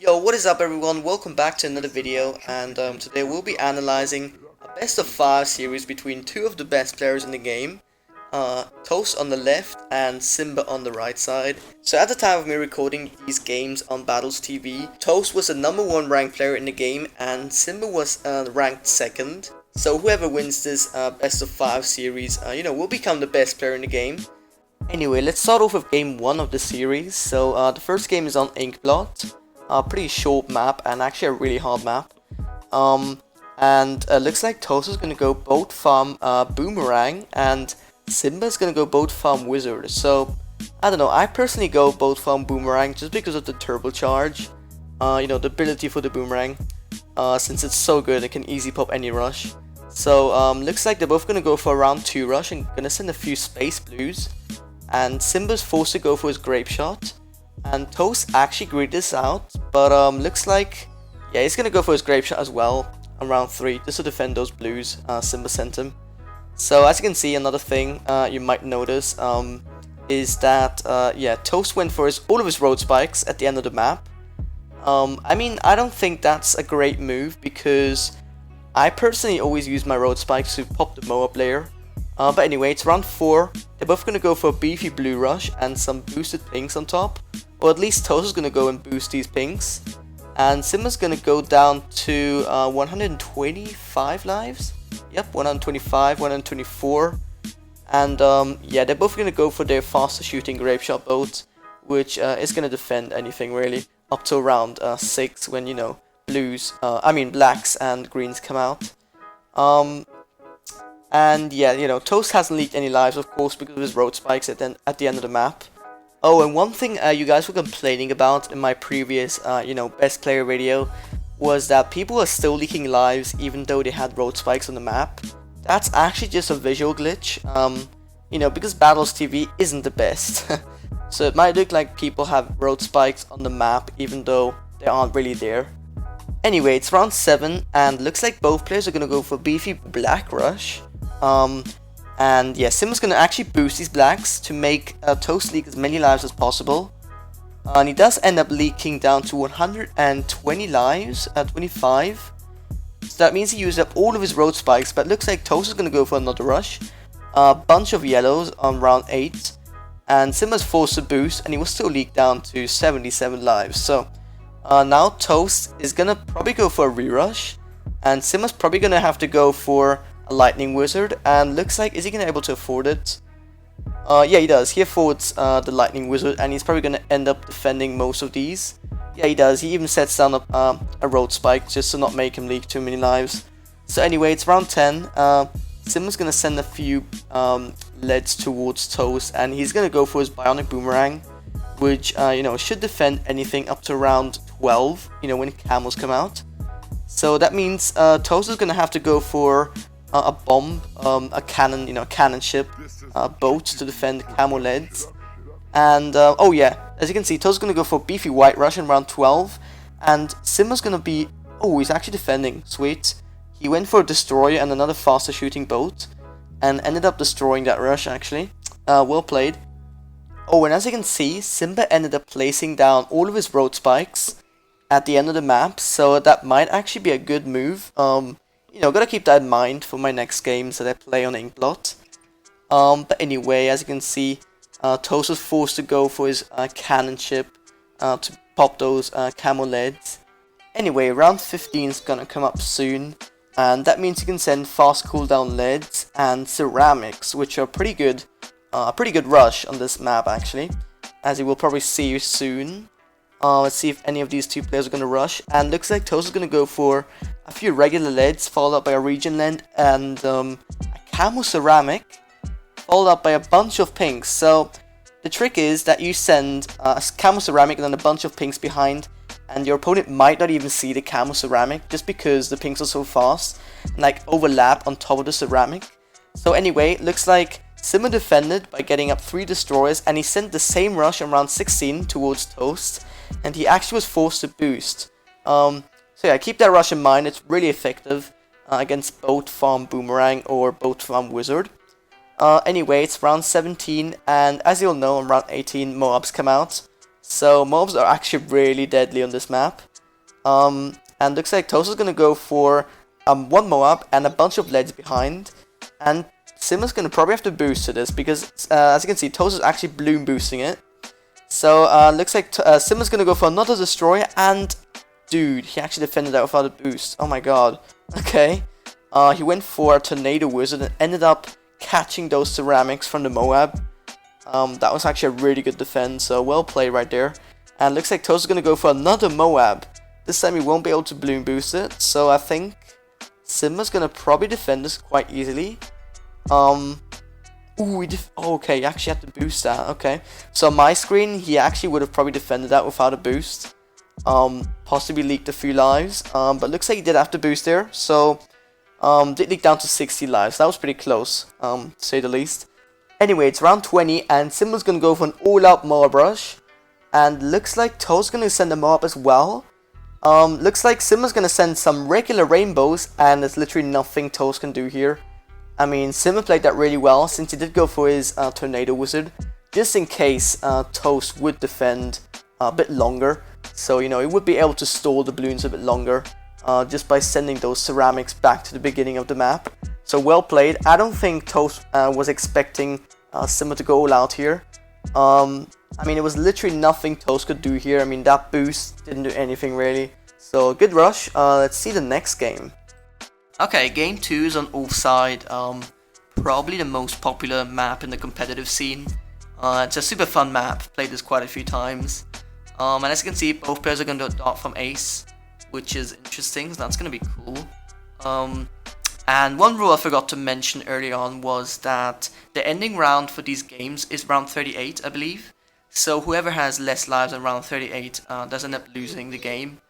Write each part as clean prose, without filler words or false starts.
Yo, what is up everyone? Welcome back to another video, and today we'll be analyzing a best of 5 series between two of the best players in the game, Toast on the left and Simba on the right side. So at the time of me recording these games on Battles TV, Toast was the #1 ranked player in the game and Simba was ranked 2nd. So whoever wins this best of 5 series, will become the best player in the game. Anyway, let's start off with game 1 of the series. So the first game is on Blot. A pretty short map and actually a really hard map. Looks like Toast is gonna go boat farm Boomerang and Simba's gonna go boat farm Wizard. So I don't know, I personally go boat farm Boomerang just because of the turbocharge. The ability for the Boomerang. Since it's so good, it can easily pop any rush. So looks like they're both gonna go for a round 2 rush and gonna send a few space blues. And Simba's forced to go for his grape shot. And Toast actually greeted this out, but looks like, yeah, he's gonna go for his grape shot as well on round 3, just to defend those blues Simba sent him. So as you can see, another thing you might notice is that, Toast went for all of his road spikes at the end of the map. I mean, I don't think that's a great move, because I personally always use my road spikes to pop the Moab layer. But anyway, it's round 4, they're both gonna go for a beefy blue rush and some boosted pinks on top. Or at least Toast is going to go and boost these pinks. And Simba's going to go down to 125 lives. Yep, 125, 124. And they're both going to go for their faster shooting grape shot boat, which is going to defend anything really up to around 6 when, blacks and greens come out. Toast hasn't leaked any lives, of course, because of his road spikes at the end of the map. Oh, and one thing you guys were complaining about in my previous, best player video was that people are still leaking lives even though they had road spikes on the map. That's actually just a visual glitch, because Battles TV isn't the best. So it might look like people have road spikes on the map even though they aren't really there. Anyway, it's round 7 and looks like both players are going to go for beefy black rush. Simba's gonna actually boost these blacks to make Toast leak as many lives as possible. And he does end up leaking down to 120 lives, 25. So that means he used up all of his road spikes, but looks like Toast is gonna go for another rush. A bunch of yellows on round 8. And Simba's forced to boost, and he will still leak down to 77 lives. So now Toast is gonna probably go for a re-rush. And Simba's probably gonna have to go for a lightning wizard, and looks like, is he gonna be able to afford it? Yeah, he does. He affords the lightning wizard, and he's probably gonna end up defending most of these. Yeah, he does. He even sets down a road spike just to not make him leak too many lives. So anyway, it's round 10. Simba's gonna send a few leads towards Toast, and he's gonna go for his bionic boomerang, which should defend anything up to round 12. When camels come out. So that means Toast is gonna have to go for a bomb, a cannon, cannon ship, boat to defend camel leads. And as you can see, Toast is gonna go for beefy white rush in round 12, and Simba's gonna be, he's actually defending, sweet. He went for a destroyer and another faster shooting boat, and ended up destroying that rush actually. Well played. Oh, and as you can see, Simba ended up placing down all of his road spikes at the end of the map, so that might actually be a good move. Gotta keep that in mind for my next games that I play on Inkblot. But anyway, as you can see, Toast was forced to go for his cannon ship to pop those camel leads. Anyway, round 15 is gonna come up soon, and that means you can send fast cooldown leads and ceramics, which are pretty good rush on this map actually, as you will probably see soon. Let's see if any of these two players are going to rush, and looks like Toast is going to go for a few regular leads, followed up by a region lead and a camo ceramic, followed up by a bunch of pinks. So the trick is that you send a camo ceramic and then a bunch of pinks behind, and your opponent might not even see the camo ceramic just because the pinks are so fast and overlap on top of the ceramic. So anyway, looks like Simba defended by getting up 3 destroyers, and he sent the same rush in round 16 towards Toast, and he actually was forced to boost. Keep that rush in mind. It's really effective against boat farm boomerang or boat farm wizard. Anyway, it's round 17, and as you'll know, on round 18, Moabs come out. So Moabs are actually really deadly on this map. And looks like Toast is gonna go for one Moab and a bunch of leads behind. And Simba's gonna probably have to boost to this because as you can see, Toast is actually bloom boosting it. So looks like Simba's gonna go for another destroyer, and dude, he actually defended that without a boost. Oh my god. Okay. He went for a Tornado Wizard and ended up catching those ceramics from the Moab. That was actually a really good defense, so well played right there. And looks like Toast is gonna go for another Moab. This time he won't be able to bloom boost it, so I think Simba's gonna probably defend this quite easily. Ooh, okay, he actually had to boost that. Okay, so on my screen, he actually would have probably defended that without a boost. Possibly leaked a few lives. But looks like he did have to boost there. So, did leak down to 60 lives. That was pretty close, to say the least. Anyway, it's round 20, and Simba's gonna go for an all-out Moab rush. And looks like Toad's gonna send a Moab as well. Looks like Simba's gonna send some regular rainbows, and there's literally nothing Toast can do here. I mean, Simba played that really well, since he did go for his Tornado Wizard, just in case Toast would defend a bit longer. So, you know, he would be able to stall the Bloons a bit longer, just by sending those ceramics back to the beginning of the map. So, well played. I don't think Toast was expecting Simba to go all out here. I mean, it was literally nothing Toast could do here. I mean, that boost didn't do anything really. So, good rush. Let's see the next game. Okay, game 2 is on Offside, probably the most popular map in the competitive scene. It's a super fun map, played this quite a few times. And as you can see, both players are going to dart from ace, which is interesting, so that's going to be cool. And one rule I forgot to mention early on was that the ending round for these games is round 38, I believe. So whoever has less lives in round 38 does end up losing the game.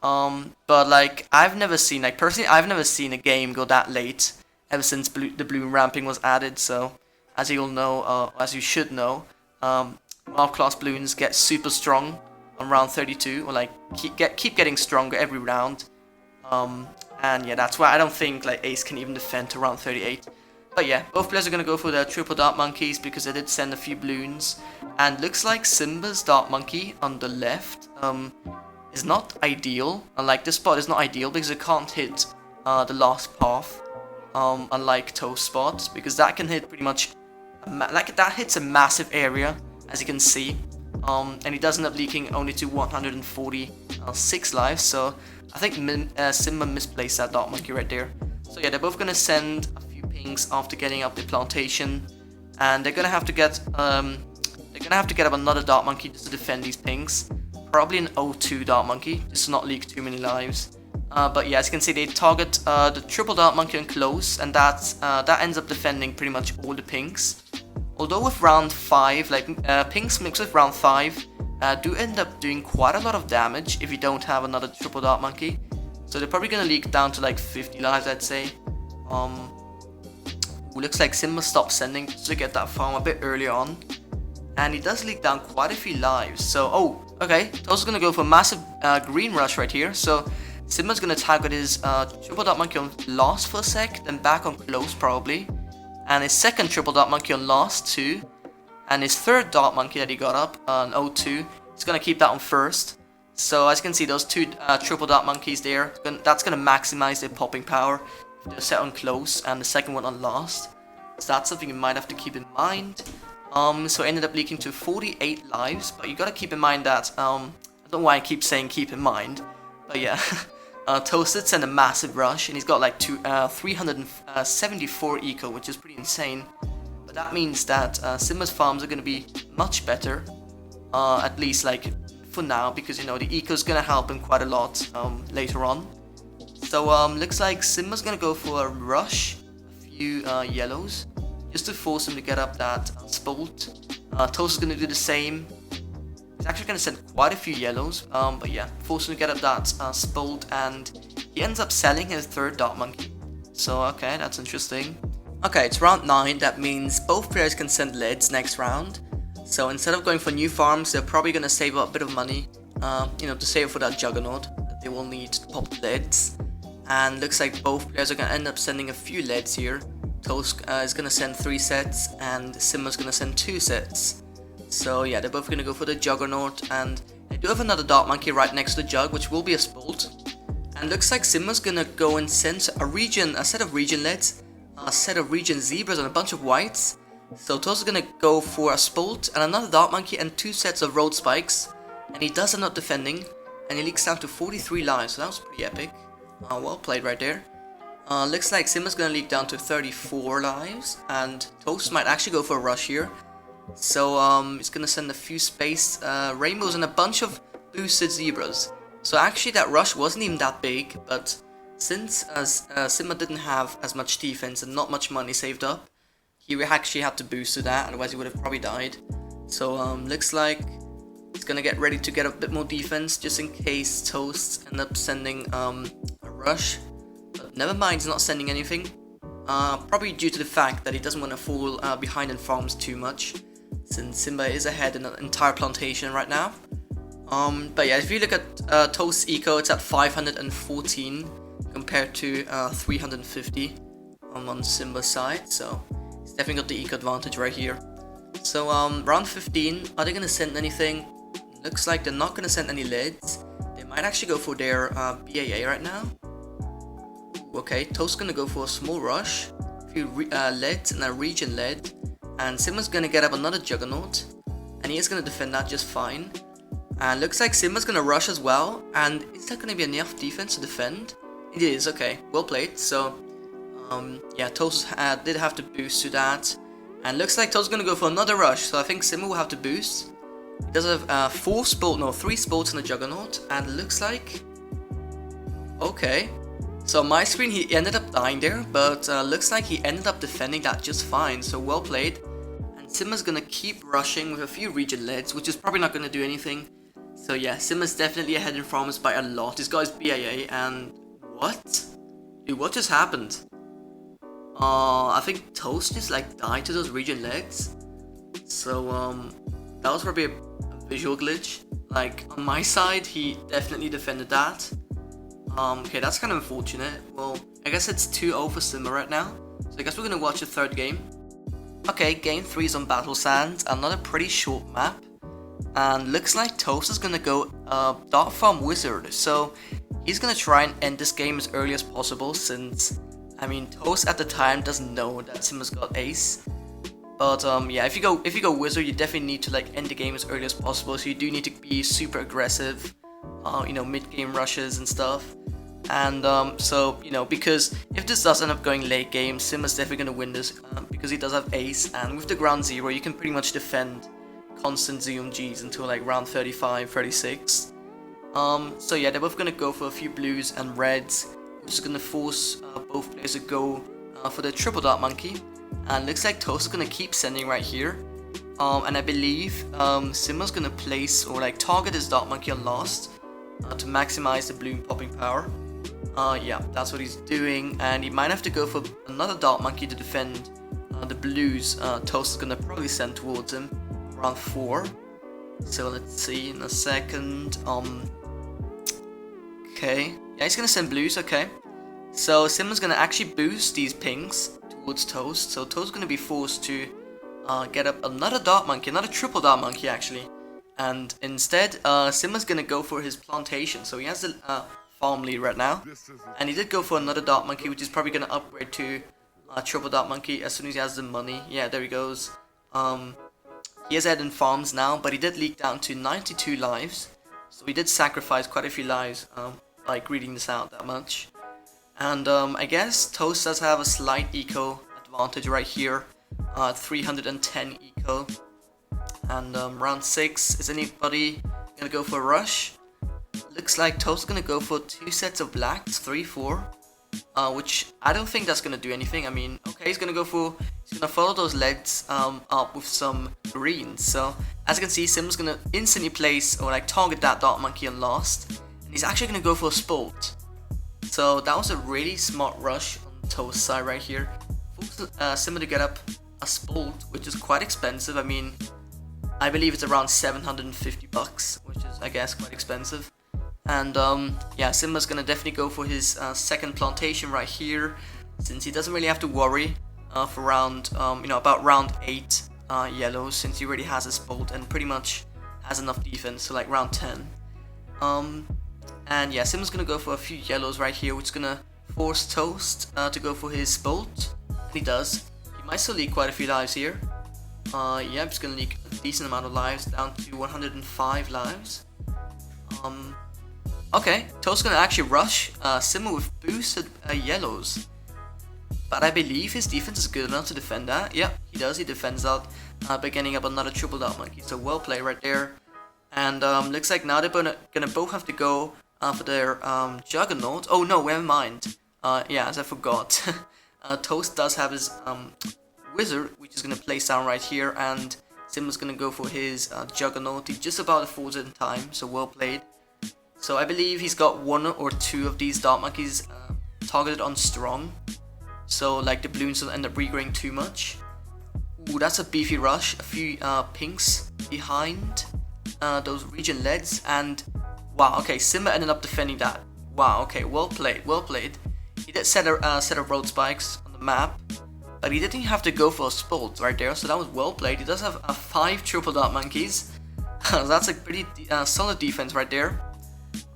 But like, I've never seen, like personally, I've never seen a game go that late ever since the bloom ramping was added. So as you'll know, as you should know, Mob class Bloons get super strong on round 32, or like keep getting stronger every round. And yeah, that's why I don't think like Ace can even defend to round 38. But yeah, both players are gonna go for their triple dart monkeys because they did send a few Bloons. And looks like Simba's dart monkey on the left is not ideal. And like this spot is not ideal because it can't hit the last path. Unlike Toast spots, because that can hit pretty much like that hits a massive area, as you can see. And he does end up leaking only to 146 lives, so I think Simba misplaced that dart monkey right there. So yeah, they're both gonna send a few pings after getting up the plantation, and they're gonna have to get up another dart monkey just to defend these pings. Probably an O2 dart monkey, just to not leak too many lives. But yeah, as you can see, they target the triple dart monkey on close, and that ends up defending pretty much all the pinks. Although with round 5, like pinks mixed with round 5 do end up doing quite a lot of damage if you don't have another triple dart monkey. So they're probably gonna leak down to like 50 lives, I'd say. Looks like Simba stopped sending just to get that farm a bit early on, and he does leak down quite a few lives. So okay, Toast is gonna go for a massive green rush right here. So Simba's gonna target his triple dart monkey on last for a sec, then back on close probably, and his second triple dart monkey on last too, and his third dart monkey that he got up on O2, he's gonna keep that on first. So as you can see, those two triple dart monkeys there, that's gonna maximize their popping power if they're set on close, and the second one on last. So that's something you might have to keep in mind. So I ended up leaking to 48 lives, but you gotta keep in mind that I don't know why I keep saying keep in mind, but yeah. Toast did send a massive rush, and he's got like 374 eco, which is pretty insane. But that means that Simba's farms are going to be much better, at least like for now, because you know the eco is going to help him quite a lot later on. So looks like Simba's going to go for a rush, a few yellows, just to force him to get up that Spolt. Toast is going to do the same. He's actually going to send quite a few yellows, but yeah, force him to get up that Spolt, and he ends up selling his third dart monkey. So okay, that's interesting. Okay, it's round 9, that means both players can send leads next round. So instead of going for new farms, they're probably going to save up a bit of money, you know, to save for that Juggernaut that they will need to pop the leads. And looks like both players are going to end up sending a few leads here. Toast is going to send 3 sets, and Simba's going to send 2 sets. So yeah, they're both going to go for the Juggernaut, and I do have another Dark Monkey right next to the Jug, which will be a Spolt. And looks like Simba's gonna go and send a set of region leads, a set of region zebras, and a bunch of whites. So Toast is gonna go for a Spolt and another Dark Monkey and 2 sets of road spikes. And he does end up defending, and he leaks down to 43 lives, so that was pretty epic. Well played right there. Looks like Simba's gonna leak down to 34 lives, and Toast might actually go for a rush here. So he's gonna send a few space rainbows and a bunch of boosted zebras. So actually that rush wasn't even that big, but since Simba didn't have as much defense and not much money saved up, he actually had to boost to that, otherwise he would have probably died. So looks like he's gonna get ready to get a bit more defense just in case Toast end up sending a rush. But never mind, he's not sending anything. Probably due to the fact that he doesn't want to fall behind in farms too much, since Simba is ahead in an entire plantation right now. But yeah, if you look at Toast's eco, it's at 514 compared to 350 on Simba's side, so he's definitely got the eco advantage right here. So round 15, are they going to send anything? Looks like they're not going to send any leads. They might actually go for their BAA right now. Okay, Toast's going to go for a small rush, a few leads and a region lead, and Simba's going to get up another Juggernaut, and he is going to defend that just fine. And looks like Simba's going to rush as well, and is that going to be enough defense to defend? It is, okay, well played. So yeah, Toast did have to boost to that, and looks like Toast's going to go for another rush, so I think Simba will have to boost. He does have 3 Spolts in the Juggernaut, and it looks like, okay, so on my screen he ended up dying there, but looks like he ended up defending that just fine, so well played. And Simba's gonna keep rushing with a few region leads, which is probably not gonna do anything. So yeah, Simba's definitely ahead in farms by a lot. This guy's BAA, and what? Dude, what just happened? I think Toast just like died to those region leads. So that was probably a visual glitch. Like on my side, he definitely defended that. Okay, that's kind of unfortunate. Well, I guess it's 2-0 for Simba right now. So I guess we're gonna watch the third game. Okay, game 3 is on Battle Sands, another pretty short map. And looks like Toast is gonna go Dark Farm Wizard. So he's gonna try and end this game as early as possible, since, I mean, Toast at the time doesn't know that Simba's got Ace. But yeah, if you go Wizard, you definitely need to like end the game as early as possible. So you do need to be super aggressive, you know, mid-game rushes and stuff. And so, you know, because if this does end up going late game, Simba's definitely going to win this because he does have Ace, and with the ground 0 you can pretty much defend constant ZMGs until like round 35, 36. So yeah, they're both going to go for a few blues and reds, which is going to force both players to go for the triple Dark Monkey. And looks like Toast is going to keep sending right here. And I believe Simba's going to place or like target his Dark Monkey on last to maximize the balloon popping power. Yeah, that's what he's doing, and he might have to go for another Dark Monkey to defend the blues Toast is gonna probably send towards him around 4. So let's see in a second. Okay, yeah, he's gonna send blues. Okay, so Simba's gonna actually boost these pings towards Toast, so Toast's gonna be forced to get up another Dark Monkey, another triple Dark Monkey actually. And instead, Simba's gonna go for his plantation. So he has the farm lead right now, and he did go for another Dark Monkey, which is probably gonna upgrade to triple Dark Monkey as soon as he has the money. Yeah, there he goes. He is ahead in farms now, but he did leak down to 92 lives, so he did sacrifice quite a few lives by reading this out that much. And I guess Toast does have a slight eco advantage right here, 310 eco. And round 6, is anybody gonna go for a rush? Looks like Toast is gonna go for 2 sets of blacks, 3, 4, which I don't think that's gonna do anything. I mean, okay, he's gonna follow those leads up with some greens. So as you can see, Simba's gonna instantly place or like target that Dark Monkey on last, and he's actually gonna go for a Spolt. So that was a really smart rush on Toast's side right here. Forced Simba to get up a Spolt, which is quite expensive. I mean, I believe it's around 750 bucks, which is, I guess, quite expensive. And yeah, Simba's gonna definitely go for his second plantation right here, since he doesn't really have to worry for round, you know, about round 8 yellows, since he already has his Spolt and pretty much has enough defense, so like round 10. And yeah, Simba's gonna go for a few yellows right here, which is gonna force Toast to go for his bolt. And he does. He might still leak quite a few lives here. Yeah, I'm just gonna leak a decent amount of lives, down to 105 lives. Okay, Toast's gonna actually rush Simba with boosted yellows. But I believe his defense is good enough to defend that. Yeah, he does. He defends that by getting up another triple dot monkey. So well played right there. And looks like now they're gonna both have to go for their Juggernaut. Oh no, never mind. Yeah, as I forgot. Toast does have his Wizard, which is gonna place down right here, and Simba's gonna go for his Juggernaut. He just about affords it in time, so well played. So I believe he's got 1 or 2 of these dart monkeys targeted on strong. So like the Bloons will end up regrowing too much. Ooh, that's a beefy rush. A few pinks behind those region leads, and wow, okay, Simba ended up defending that. Wow, okay, well played, well played. He did set a road spikes on the map, but he didn't have to go for a spot right there, so that was well played. He does have 5 triple dot monkeys. That's a pretty solid defense right there.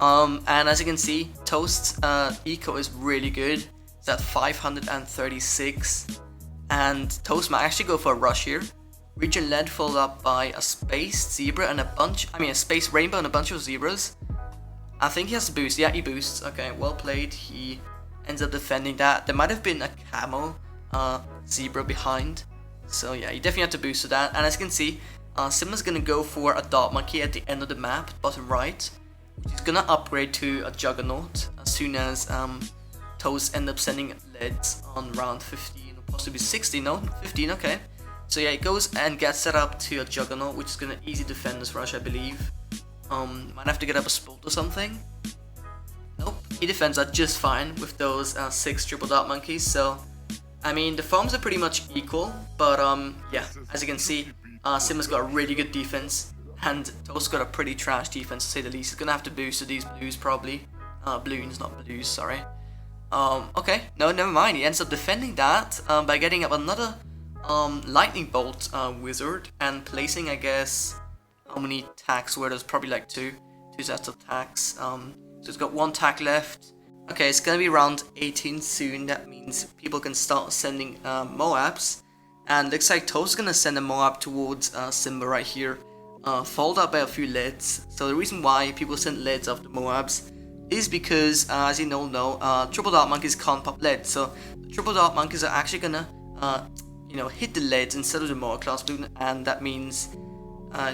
And as you can see, Toast's eco is really good. It's at 536, and Toast might actually go for a rush here. Region led followed up by a space zebra and a space rainbow and a bunch of zebras. I think he has to boost. Yeah, he boosts. Okay, well played. He ends up defending that. There might have been a camo zebra behind, so yeah, you definitely have to boost to that. And as you can see, Simba's gonna go for a dart monkey at the end of the map, bottom right, which is gonna upgrade to a Juggernaut as soon as Toast end up sending leads on round 15 or possibly 16. No, 15. Okay. So yeah, it goes and gets set up to a Juggernaut, which is gonna easy defend this rush, I believe. Might have to get up a spot or something. Nope, he defends that just fine with those 6 triple dot monkeys. So, I mean, the farms are pretty much equal, but yeah, as you can see, Simba's got a really good defense, and Toast's got a pretty trash defense to say the least. He's gonna have to boost to these blues probably. Bloons, not blues, sorry. Okay, no, never mind. He ends up defending that by getting up another lightning bolt wizard and placing, I guess, how many tacks were there's probably like two sets of tacks. So it's got 1 tack left. Okay, it's gonna be round 18 soon. That means people can start sending Moabs, and looks like Toast's gonna send a Moab towards Simba right here, followed up by a few leads. So the reason why people send leads after Moabs is because, as you all know, triple dot monkeys can't pop leads. So the triple dot monkeys are actually gonna hit the leads instead of the Moab class balloon, and that means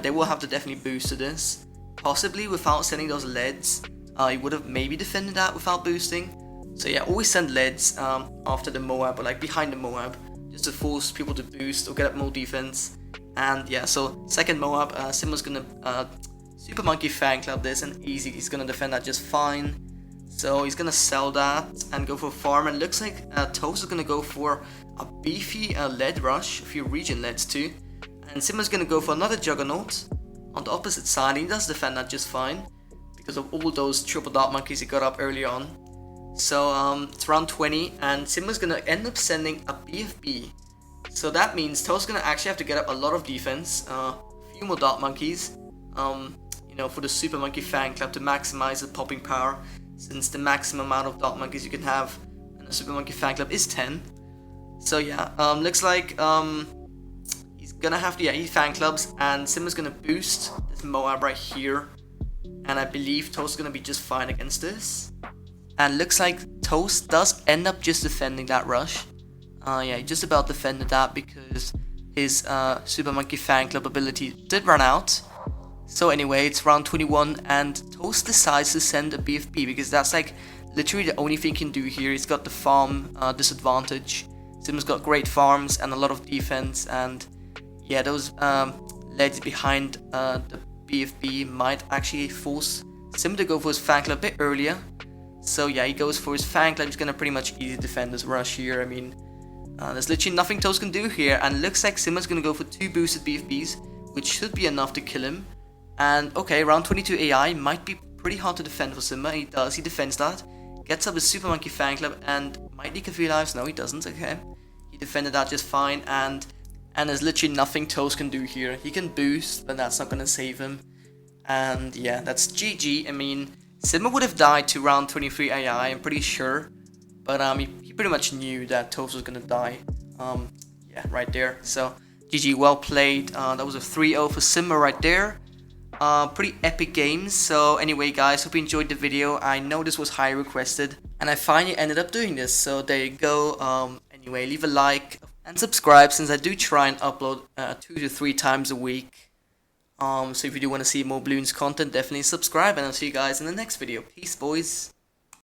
they will have to definitely boost to this. Possibly without sending those leads, you would have maybe defended that without boosting. So yeah, always send leads after the Moab or like behind the Moab, just to force people to boost or get up more defense. And yeah, so second Moab, Simba's gonna Super Monkey Fan Club this, and easy, he's gonna defend that just fine. So he's gonna sell that and go for farm, and looks like Toast is gonna go for a beefy lead rush, a few region leads too. And Simba's gonna go for another Juggernaut on the opposite side. He does defend that just fine because of all those triple dot monkeys he got up early on. So it's round 20, and Simba's gonna end up sending a BFB. So that means Toast's gonna actually have to get up a lot of defense, a few more dot monkeys, for the Super Monkey Fan Club to maximize the popping power, since the maximum amount of dot monkeys you can have in the Super Monkey Fan Club is 10. So yeah, looks like he's gonna have to, he fan clubs, and Simba's gonna boost this Moab right here, and I believe Toast's gonna be just fine against this. And looks like Toast does end up just defending that rush. Yeah, he just about defended that because his Super Monkey Fan Club ability did run out. So anyway, it's round 21, and Toast decides to send a BFB because that's like literally the only thing he can do here. He's got the farm disadvantage. Simba's got great farms and a lot of defense, and yeah, those leads behind the BFB might actually force Simba to go for his fan club a bit earlier. So yeah, he goes for his fan club. He's gonna pretty much easy defend this rush here. I mean, there's literally nothing Toast can do here, and it looks like Simba's gonna go for 2 boosted BFBs, which should be enough to kill him. And okay, round 22 AI might be pretty hard to defend for Simba. He does, he defends that, gets up his Super Monkey Fan Club, and might leak a few lives. No, he doesn't. Okay, he defended that just fine, and there's literally nothing Toast can do here. He can boost, but that's not gonna save him. And yeah, that's GG. I mean, Simba would have died to round 23 AI, I'm pretty sure. But he pretty much knew that Toast was gonna die. Yeah, right there. So GG, well played. That was a 3-0 for Simba right there. Pretty epic games. So anyway, guys, hope you enjoyed the video. I know this was highly requested, and I finally ended up doing this. So there you go. Anyway, leave a like and subscribe, since I do try and upload 2 to 3 times a week. So if you do want to see more Bloons content, definitely subscribe, and I'll see you guys in the next video. Peace, boys.